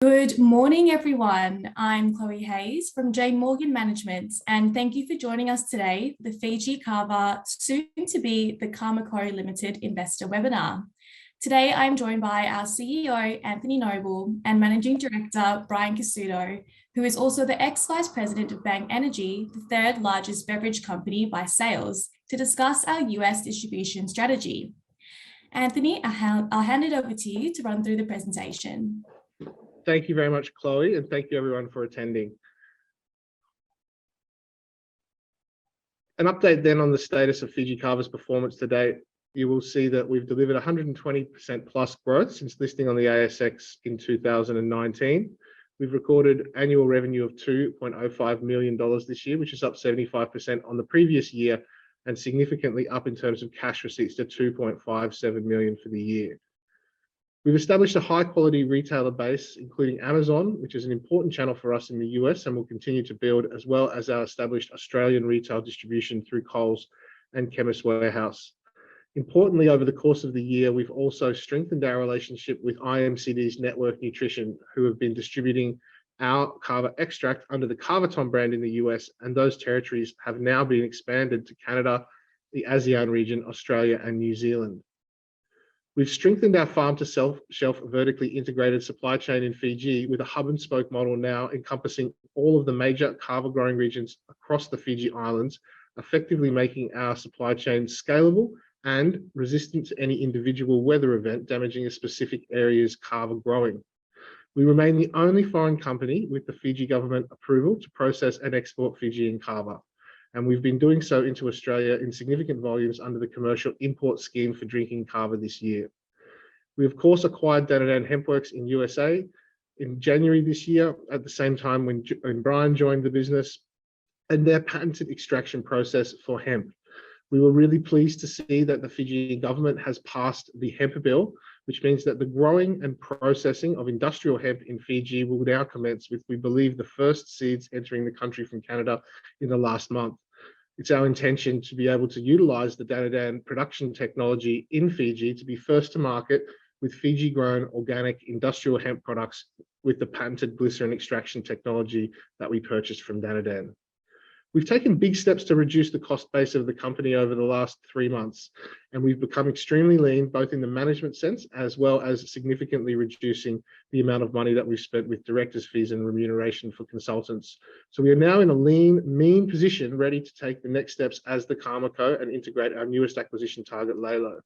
Good morning, everyone. I'm Chloe Hayes from J Morgan Management, and thank you for joining us today for the Fijikava, soon to be the Karma Limited Investor Webinar. Today, I'm joined by our CEO, Anthony Noble, and Managing Director, Brian Casuto, who is also the ex-Vice President of Bang Energy, the third largest beverage company by sales, to discuss our US distribution strategy. Anthony, I'll hand it over to you to run through the presentation. Thank you very much, Chloe, and thank you everyone for attending. An update then on the status of Fijikava's performance to date. You will see that we've delivered 120% plus growth since listing on the ASX in 2019. We've recorded annual revenue of $2.05 million this year, which is up 75% on the previous year and significantly up in terms of cash receipts to $2.57 million for the year. We've established a high-quality retailer base, including Amazon, which is an important channel for us in the US and will continue to build, as well as our established Australian retail distribution through Coles and Chemist Warehouse. Importantly, over the course of the year, we've also strengthened our relationship with IMCD's Network Nutrition, who have been distributing our Kava extract under the Kavaton brand in the US, and those territories have now been expanded to Canada, the ASEAN region, Australia, and New Zealand. We've strengthened our farm-to-shelf vertically integrated supply chain in Fiji with a hub-and-spoke model now encompassing all of the major kava growing regions across the Fiji Islands, effectively making our supply chain scalable and resistant to any individual weather event damaging a specific area's kava growing. We remain the only foreign company with the Fiji government approval to process and export Fijian kava, and we've been doing so into Australia in significant volumes under the commercial import scheme for drinking kava this year. We, of course, acquired Danadan Hempworks in USA in January this year, at the same time when Brian joined the business, and their patented extraction process for hemp. We were really pleased to see that the Fijian government has passed the hemp bill, which means that the growing and processing of industrial hemp in Fiji will now commence with, we believe, the first seeds entering the country from Canada in the last month. It's our intention to be able to utilize the Danadan production technology in Fiji to be first to market with Fiji-grown organic industrial hemp products with the patented glycerin extraction technology that we purchased from Danadan. We've taken big steps to reduce the cost base of the company over the last 3 months, and we've become extremely lean, both in the management sense, as well as significantly reducing the amount of money that we've spent with directors' fees and remuneration for consultants. So we are now in a lean, mean position, ready to take the next steps as the Karma and integrate our newest acquisition target, Lalo.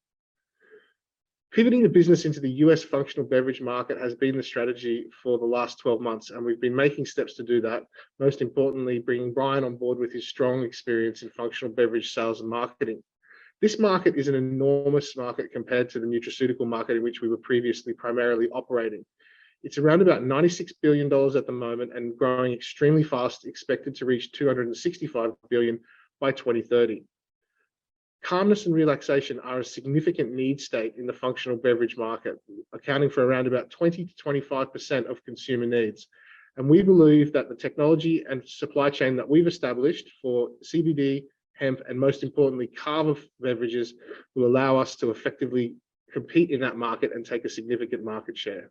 Pivoting the business into the US functional beverage market has been the strategy for the last 12 months, and we've been making steps to do that. Most importantly, bringing Brian on board with his strong experience in functional beverage sales and marketing. This market is an enormous market compared to the nutraceutical market in which we were previously primarily operating. It's around about $96 billion at the moment and growing extremely fast, expected to reach $265 billion by 2030. Calmness and relaxation are a significant need state in the functional beverage market, accounting for around about 20 to 25% of consumer needs. And we believe that the technology and supply chain that we've established for CBD, hemp, and most importantly, kava beverages will allow us to effectively compete in that market and take a significant market share.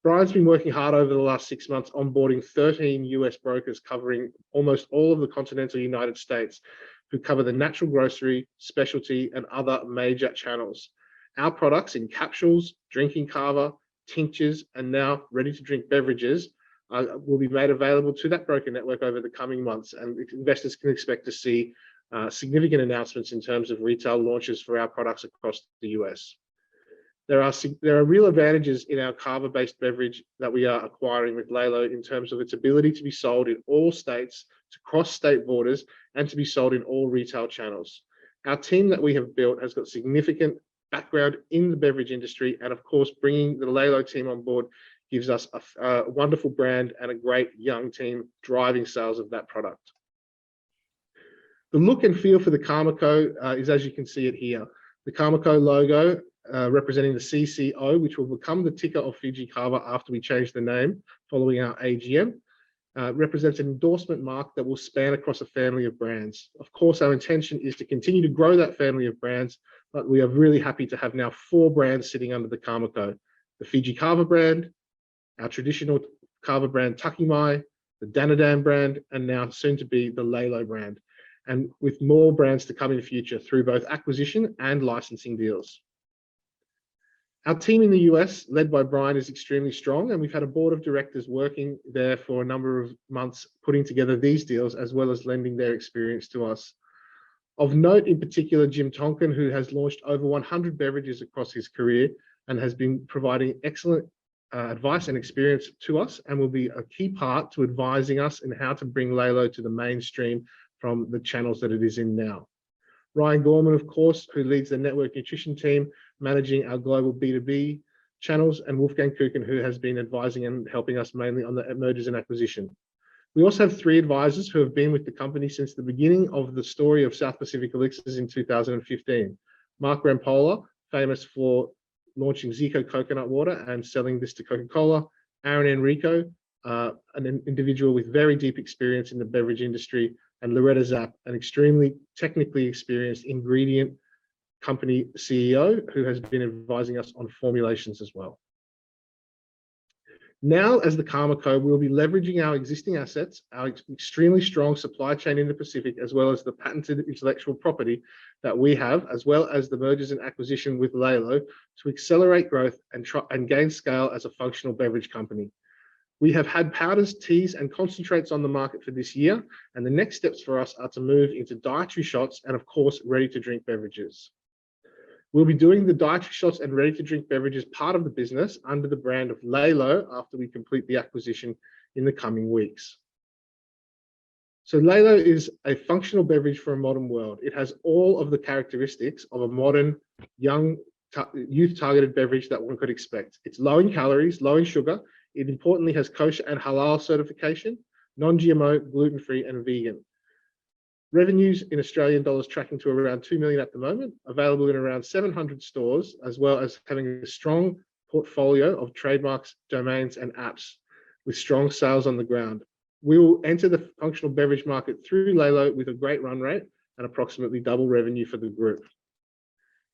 Brian's been working hard over the last 6 months, onboarding 13 US brokers covering almost all of the continental United States, who cover the natural grocery, specialty, and other major channels. Our products in capsules, drinking kava, tinctures, and now ready-to-drink beverages will be made available to that broker network over the coming months, and investors can expect to see significant announcements in terms of retail launches for our products across the US. There are real advantages in our kava-based beverage that we are acquiring with Lalo in terms of its ability to be sold in all states, to cross state borders, and to be sold in all retail channels. Our team that we have built has got significant background in the beverage industry, and of course, bringing the Lalo team on board gives us a wonderful brand and a great young team driving sales of that product. The look and feel for the Karma is as you can see it here. The Karma logo representing the CCO, which will become the ticker of Fijikava after we change the name following our AGM, represents an endorsement mark that will span across a family of brands. Of course, our intention is to continue to grow that family of brands, but we are really happy to have now 4 brands sitting under the Karma. The Fijikava brand, our traditional Kava brand Takimai, the Danadan brand, and now soon to be the Lalo brand, and with more brands to come in the future through both acquisition and licensing deals. Our team in the US, led by Brian, is extremely strong, and we've had a board of directors working there for a number of months, putting together these deals, as well as lending their experience to us. Of note, in particular, Jim Tonkin, who has launched over 100 beverages across his career and has been providing excellent advice and experience to us, and will be a key part to advising us in how to bring Lalo to the mainstream from the channels that it is in now. Ryan Gorman, of course, who leads the network nutrition team, managing our global B2B channels, and Wolfgang Kuchen, who has been advising and helping us mainly on the mergers and acquisition. We also have 3 advisors who have been with the company since the beginning of the story of South Pacific Elixirs in 2015. Mark Rampola, famous for launching Zico coconut water and selling this to Coca-Cola. Aaron Enrico, an individual with very deep experience in the beverage industry, and Loretta Zapp, an extremely technically experienced ingredient company CEO who has been advising us on formulations as well. Now, as the Karma Co, we'll be leveraging our existing assets, our extremely strong supply chain in the Pacific, as well as the patented intellectual property that we have, as well as the mergers and acquisition with Lalo, to accelerate growth and gain scale as a functional beverage company. We have had powders, teas, and concentrates on the market for this year, and the next steps for us are to move into dietary shots and, of course, ready-to-drink beverages. We'll be doing the dietary shots and ready-to-drink beverages part of the business under the brand of Lalo after we complete the acquisition in the coming weeks. So Lalo is a functional beverage for a modern world. It has all of the characteristics of a modern, young, youth-targeted beverage that one could expect. It's low in calories, low in sugar. It importantly has kosher and halal certification, non-GMO, gluten-free, and vegan. Revenues in Australian dollars tracking to around 2 million at the moment, available in around 700 stores, as well as having a strong portfolio of trademarks, domains, and apps with strong sales on the ground. We will enter the functional beverage market through Lalo with a great run rate and approximately double revenue for the group.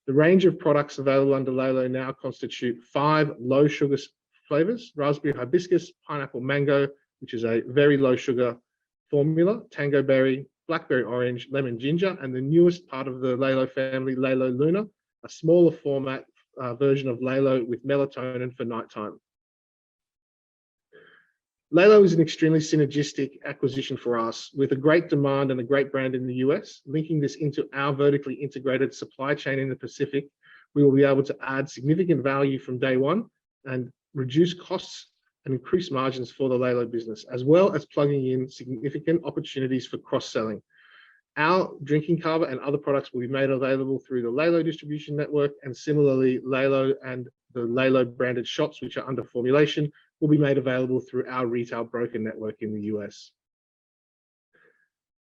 The range of products available under Lalo now constitute 5 low sugar flavors: raspberry hibiscus, pineapple mango, which is a very low sugar formula, tango berry, blackberry orange, lemon ginger, and the newest part of the Lalo family, Lalo Luna, a smaller format version of Lalo with melatonin for nighttime. Lalo is an extremely synergistic acquisition for us, with a great demand and a great brand in the US. Linking this into our vertically integrated supply chain in the Pacific, we will be able to add significant value from day one and reduce costs and increase margins for the Lalo business, as well as plugging in significant opportunities for cross-selling. Our drinking kava and other products will be made available through the Lalo distribution network, and similarly, Lalo and the Lalo branded shots, which are under formulation, will be made available through our retail broker network in the US.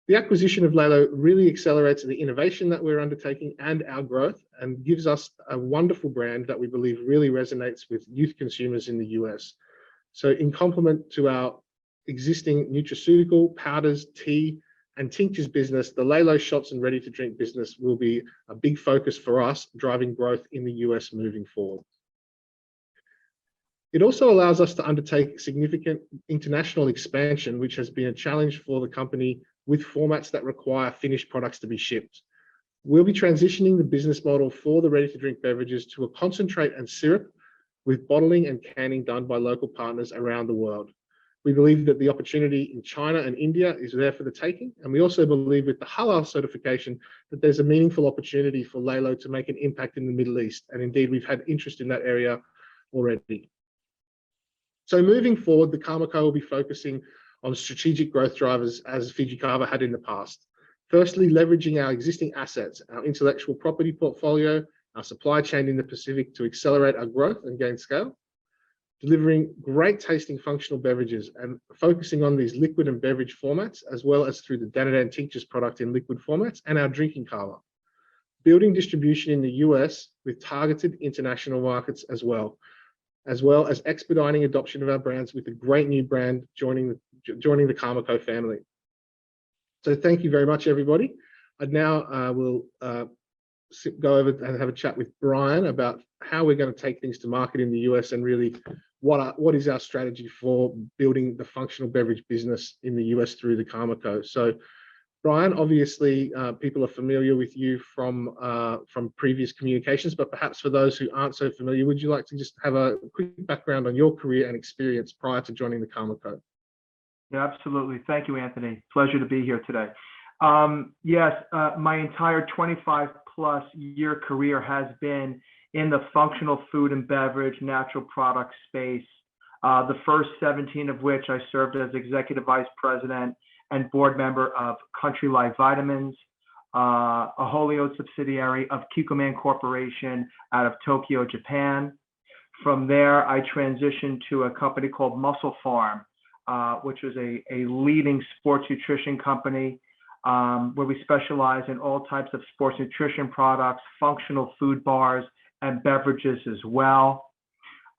The acquisition of Lalo really accelerates the innovation that we're undertaking and our growth, and gives us a wonderful brand that we believe really resonates with youth consumers in the US. So in complement to our existing nutraceutical, powders, tea, and tinctures business, the Lalo shots and ready-to-drink business will be a big focus for us, driving growth in the US moving forward. It also allows us to undertake significant international expansion, which has been a challenge for the company with formats that require finished products to be shipped. We'll be transitioning the business model for the ready-to-drink beverages to a concentrate and syrup, with bottling and canning done by local partners around the world. We believe that the opportunity in China and India is there for the taking, and we also believe with the halal certification that there's a meaningful opportunity for Lalo to make an impact in the Middle East, and indeed we've had interest in that area already. So moving forward, the Karma Co will be focusing on strategic growth drivers as Fijikava had in the past. Firstly, leveraging our existing assets, our intellectual property portfolio, our supply chain in the Pacific to accelerate our growth and gain scale. Delivering great tasting functional beverages and focusing on these liquid and beverage formats, as well as through the Danadan tinctures product in liquid formats and our drinking kava. Building distribution in the US with targeted international markets as well as expediting adoption of our brands with a great new brand joining the Karma Co family. So thank you very much, everybody. I now will go over and have a chat with Brian about how we're going to take things to market in the US and really what is our strategy for building the functional beverage business in the US through the Karmaco. So, Brian, obviously, people are familiar with you from previous communications, but perhaps for those who aren't so familiar, would you like to just have a quick background on your career and experience prior to joining the Karmaco? Yeah, absolutely. Thank you, Anthony. Pleasure to be here today. Yes, my entire 25+ year career has been in the functional food and beverage natural product space. The first 17 of which I served as Executive Vice President and board member of Country Life Vitamins, a wholly owned subsidiary of Kikkoman Corporation out of Tokyo, Japan. From there, I transitioned to a company called Muscle Farm, which was a leading sports nutrition company, where we specialize in all types of sports nutrition products, functional food bars, and beverages as well.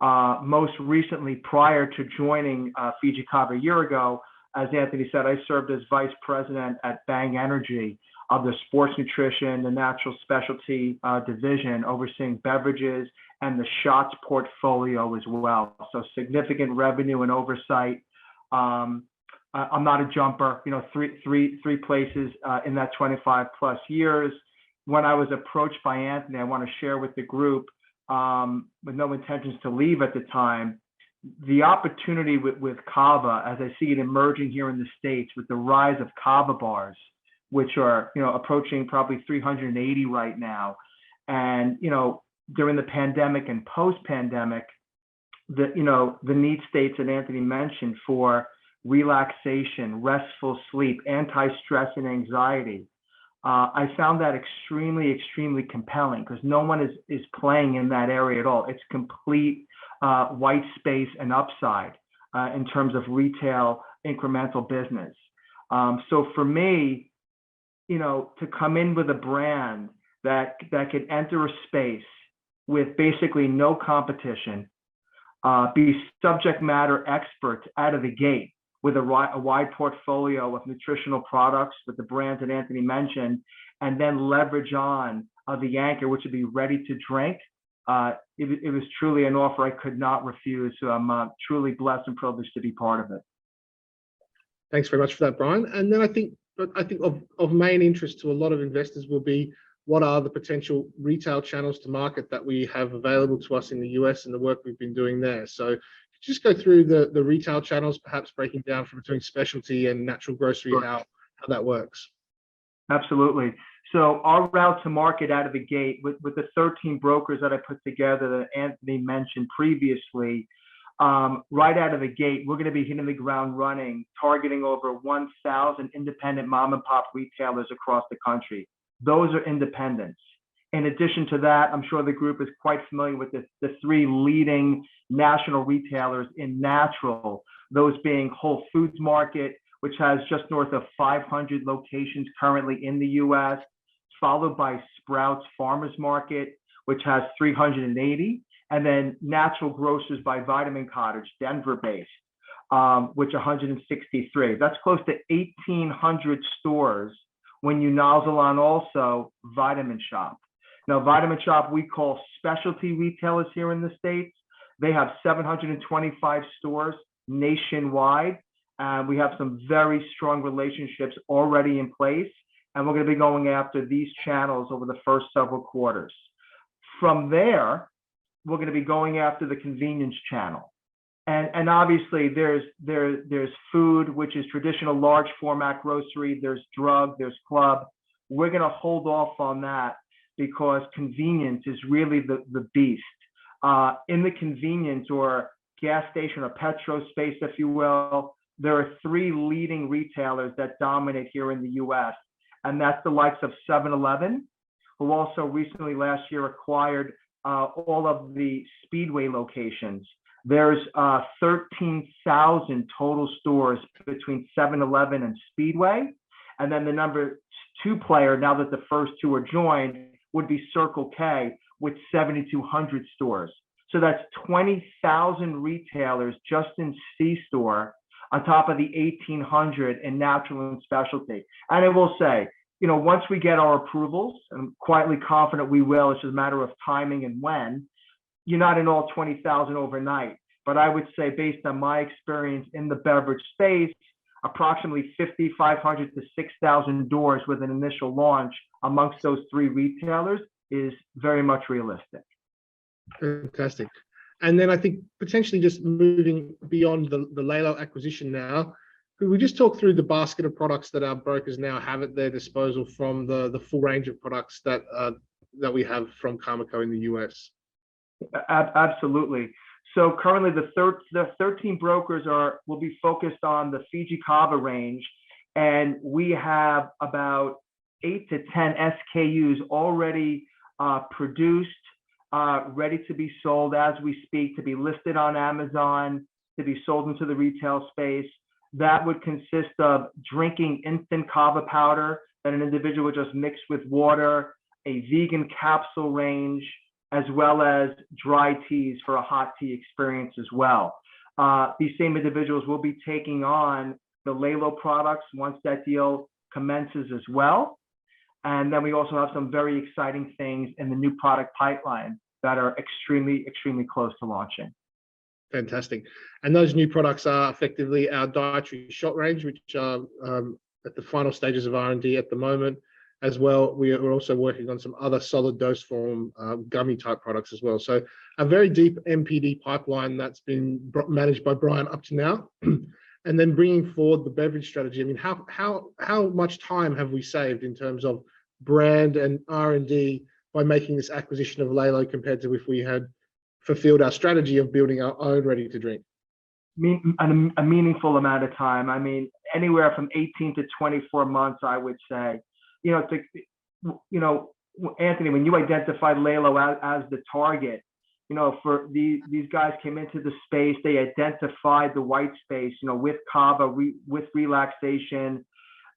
Most recently, prior to joining Fijikava a year ago, as Anthony said, I served as Vice President at Bang Energy of the sports nutrition, the natural specialty division, overseeing beverages and the shots portfolio as well. So significant revenue and oversight. I'm not a jumper, three places in that 25+ years. When I was approached by Anthony, I want to share with the group, with no intentions to leave at the time, the opportunity with Kava, as I see it emerging here in the States with the rise of Kava bars, which are, approaching probably 380 right now. And, during the pandemic and post-pandemic, the need states that Anthony mentioned for relaxation, restful sleep, anti-stress and anxiety. I found that extremely, extremely compelling because no one is playing in that area at all. It's complete white space and upside in terms of retail incremental business. So for me, to come in with a brand that could enter a space with basically no competition, be subject matter experts out of the gate with a wide portfolio of nutritional products with the brands that Anthony mentioned, and then leverage on the anchor, which would be ready to drink. It was truly an offer I could not refuse. So I'm truly blessed and privileged to be part of it. Thanks very much for that, Brian. And then I think of main interest to a lot of investors will be, what are the potential retail channels to market that we have available to us in the US and the work we've been doing there? So just go through the retail channels, perhaps breaking down between specialty and natural grocery, Sure. how that works. Absolutely. So our route to market out of the gate with the 13 brokers that I put together that Anthony mentioned previously, right out of the gate, we're going to be hitting the ground running, targeting over 1,000 independent mom and pop retailers across the country. Those are independents. In addition to that, I'm sure the group is quite familiar with the three leading national retailers in natural, those being Whole Foods Market, which has just north of 500 locations currently in the US, followed by Sprouts Farmers Market, which has 380, and then Natural Grocers by Vitamin Cottage, Denver-based, which 163. That's close to 1,800 stores when you nozzle on also Vitamin Shop. Now, Vitamin Shop, we call specialty retailers here in the States. They have 725 stores nationwide. We have some very strong relationships already in place, and we're going to be going after these channels over the first several quarters. From there, we're going to be going after the convenience channel. And obviously there's food, which is traditional large format grocery, there's drug, there's club. We're going to hold off on that because convenience is really the beast. In the convenience or gas station or petro space, if you will, there are three leading retailers that dominate here in the US, and that's the likes of 7-Eleven, who also recently last year acquired all of the Speedway locations. There's 13,000 total stores between 7-Eleven and Speedway. And then the number 2 player, now that the first 2 are joined, would be Circle K with 7,200 stores. So that's 20,000 retailers just in C-store on top of the 1,800 in natural and specialty. And I will say, once we get our approvals, I'm quietly confident we will, it's just a matter of timing and when, you're not in all 20,000 overnight. But I would say, based on my experience in the beverage space, approximately 5,500 to 6,000 doors with an initial launch amongst those three retailers is very much realistic. Fantastic. And then I think potentially just moving beyond the Lelo acquisition now, could we just talk through the basket of products that our brokers now have at their disposal from the full range of products that we have from Karmaco in the US? Absolutely. So currently the 13 brokers will be focused on the Fijikava range, and we have about 8 to 10 SKUs already produced, ready to be sold as we speak, to be listed on Amazon, to be sold into the retail space. That would consist of drinking instant kava powder that an individual would just mix with water, a vegan capsule range, as well as dry teas for a hot tea experience as well. These same individuals will be taking on the Lelo products once that deal commences as well. And then we also have some very exciting things in the new product pipeline that are extremely, extremely close to launching. Fantastic. And those new products are effectively our dietary shot range, which are at the final stages of R&D at the moment. As well, we're also working on some other solid dose form gummy type products as well. So a very deep MPD pipeline that's been managed by Brian up to now. And then bringing forward the beverage strategy. I mean, how much time have we saved in terms of brand and R&D by making this acquisition of Lelo compared to if we had fulfilled our strategy of building our own ready to drink? A meaningful amount of time. I mean, anywhere from 18 to 24 months, I would say. Anthony, when you identified Lelo as the target, for these guys came into the space, they identified the white space, with kava, with relaxation.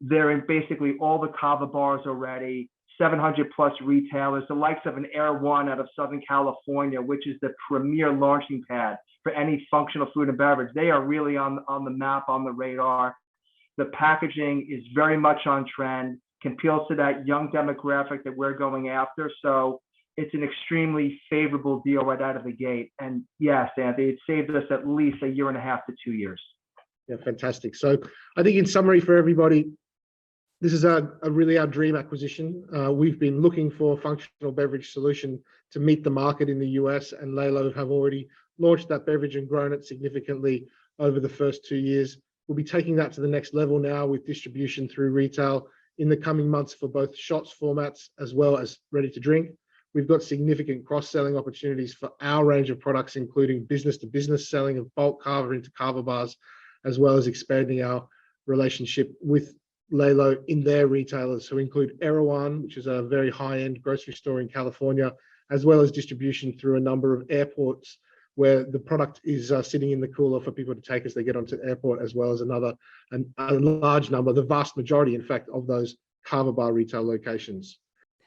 They're in basically all the kava bars already, 700 plus retailers, the likes of an Air One out of Southern California, which is the premier launching pad for any functional food and beverage. They are really on the map, on the radar. The packaging is very much on trend, can appeal to that young demographic that we're going after. So it's an extremely favorable deal right out of the gate. And yes, Anthony, it saved us at least 1.5 to 2 years. Yeah, fantastic. So I think in summary for everybody, this is really our dream acquisition. We've been looking for a functional beverage solution to meet the market in the US, and Lelo have already launched that beverage and grown it significantly over the first 2 years. We'll be taking that to the next level now with distribution through retail in the coming months for both shots formats as well as ready to drink. We've got significant cross-selling opportunities for our range of products, including business-to-business selling of bulk kava into kava bars, as well as expanding our relationship with Lelo in their retailers, who include Erewhon, which is a very high-end grocery store in California, as well as distribution through a number of airports where the product is sitting in the cooler for people to take as they get onto the airport, as well as a large number, the vast majority, in fact, of those kava bar retail locations.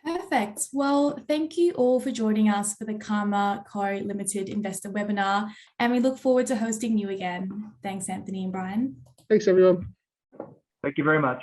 Perfect. Well, thank you all for joining us for the Karmaco Limited Investor Webinar, and we look forward to hosting you again. Thanks, Anthony and Brian. Thanks, everyone. Thank you very much.